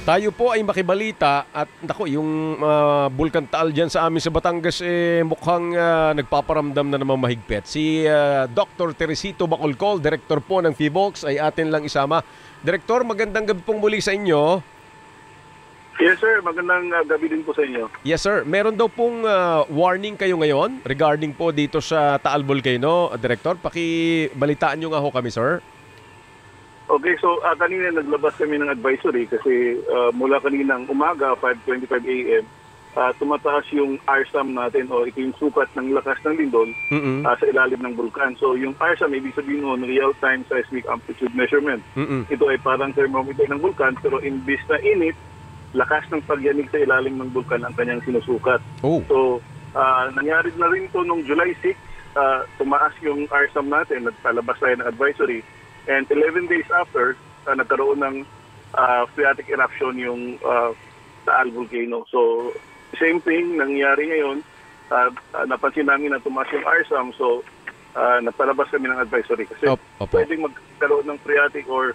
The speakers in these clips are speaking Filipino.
Tayo po ay makibalita at nako, yung Bulkan Taal dyan sa amin sa Batangas mukhang nagpaparamdam na naman mahigpit. Si Dr. Teresito Bacolcol, Director po ng FIVOLCS, ay atin lang isama. Director, magandang gabi pong muli sa inyo. Yes sir, magandang gabi din po sa inyo. Yes sir, meron daw pong warning kayo ngayon regarding po dito sa Taal Volcano, Director. Pakibalitaan nyo nga ho kami, sir. Okay, so kanina naglabas kami ng advisory kasi mula kaninang umaga, 5:25 a.m., tumataas yung RSAM natin o ito yung sukat ng lakas ng lindol sa ilalim ng bulkan. So yung RSAM, ibig sabihin nun, real-time seismic amplitude measurement. Ito ay parang thermometer ng bulkan pero imbis na init, lakas ng pagyanig sa ilalim ng bulkan ang kanyang sinusukat. So nangyari na rin ito noong July 6, tumaas yung RSAM natin, nagpalabas tayo ng advisory. And 11 days after, nagkaroon ng phreatic eruption yung Taal Volcano. So, same thing nangyari ngayon. Napansin namin na tumaas yung RSAM. So, napalabas kami ng advisory. Kasi pwedeng magkaroon ng phreatic or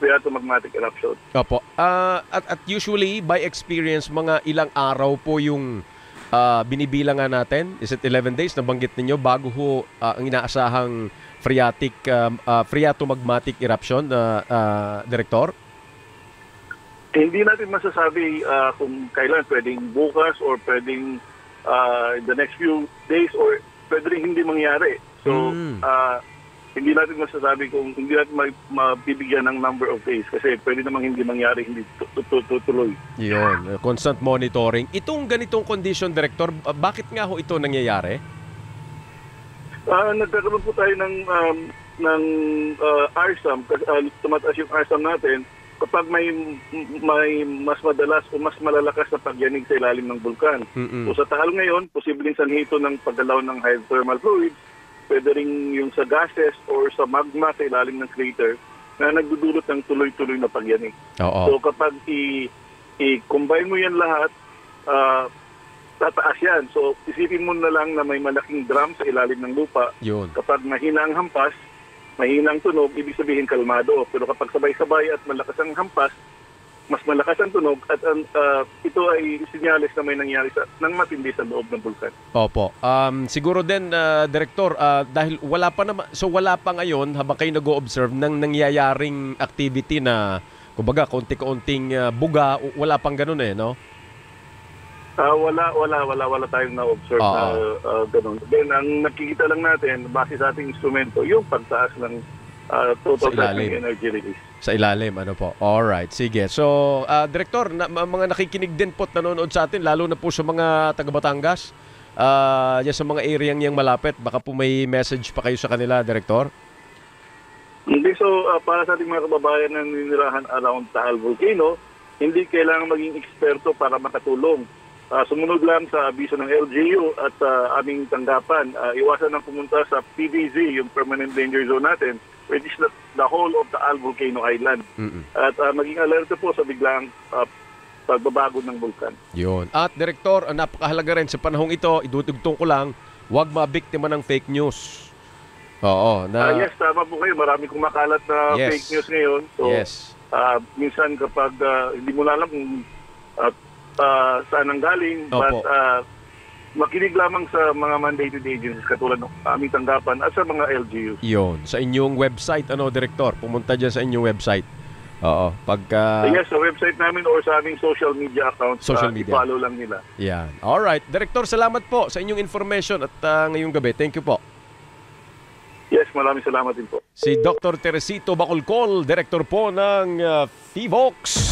phreatomagmatic eruption. Opo. At usually, by experience, mga ilang araw po yung binibilangan natin. Is it 11 days? Nabanggit ninyo bago ho ang inaasahang phreatomagmatic eruption, Director? Hindi natin masasabi kung kailan, pwedeng bukas or pwedeng the next few days or pwede rin hindi mangyari. So, hindi natin masasabi kung hindi natin mabibigyan ng number of days kasi pwede namang hindi mangyari, hindi tutuloy. Yun, constant monitoring. Itong ganitong condition, Director, bakit nga ho ito nangyayari? Nagkakaroon po tayo ng RSAM, tumataas yung RSAM natin kapag may mas madalas o mas malalakas na pagyanig sa ilalim ng bulkan. So sa Taal ngayon, posibleng sanhi ito ng paggalaw ng hydrothermal fluids, pwede rin yung sa gases or sa magma sa ilalim ng crater na nagdudulot ng tuloy-tuloy na pagyanig. So kapag i-combine mo yan lahat, tataas yan. So, isipin mo na lang na may malaking drum sa ilalim ng lupa. Yun. Kapag mahina ang hampas, mahina ang tunog, ibig sabihin kalmado. Pero kapag sabay-sabay at malakas ang hampas, mas malakas ang tunog at ito ay sinyales na may nangyari ng matindi sa loob ng bulkan. Opo. Siguro din, Director, dahil wala pa ngayon, habang kayo nag-o-observe ng nangyayaring activity na, kumbaga, konti-konting buga, wala pang ganun no? Wala tayong na-observe na ganun. Then, ang nakikita lang natin, base sa ating instrumento, yung pagtaas ng total seismic energy release. Sa ilalim, ano po. Alright, sige. So, Director, mga nakikinig din po at nanonood sa atin, lalo na po sa mga taga-Batangas, yan sa mga area niyang malapit, baka po may message pa kayo sa kanila, Director? Hindi, so para sa ating mga kababayan na ninirahan around Taal Volcano, hindi kailangan maging eksperto para makatulong. Sumunod lang sa abiso ng LGU at aming tanggapan. Iwasan ang pumunta sa PDZ, yung Permanent Danger Zone natin, which is the whole of Taal Volcano Island. At maging alerto po sa biglang pagbabago ng bulkan. Yun. At Director, napakahalaga rin sa panahong ito, idudugtong ko lang, huwag mabiktima ng fake news. Yes, tama po kayo. Marami kumakalat na fake news ngayon. So, minsan kapag hindi mo na alam kung saan ang galing, but makinig lamang sa mga mandated agencies katulad ng aming tanggapan at sa mga LGU. Yun. Sa inyong website, Director? Pumunta dyan sa inyong website. Yes, sa website namin or sa aming social media accounts. I-follow lang nila. Yan. Alright. Director, salamat po sa inyong information at ngayong gabi. Thank you po. Yes, maraming salamat din po. Si Dr. Teresito Bacolcol, Director po ng FIVOLCS.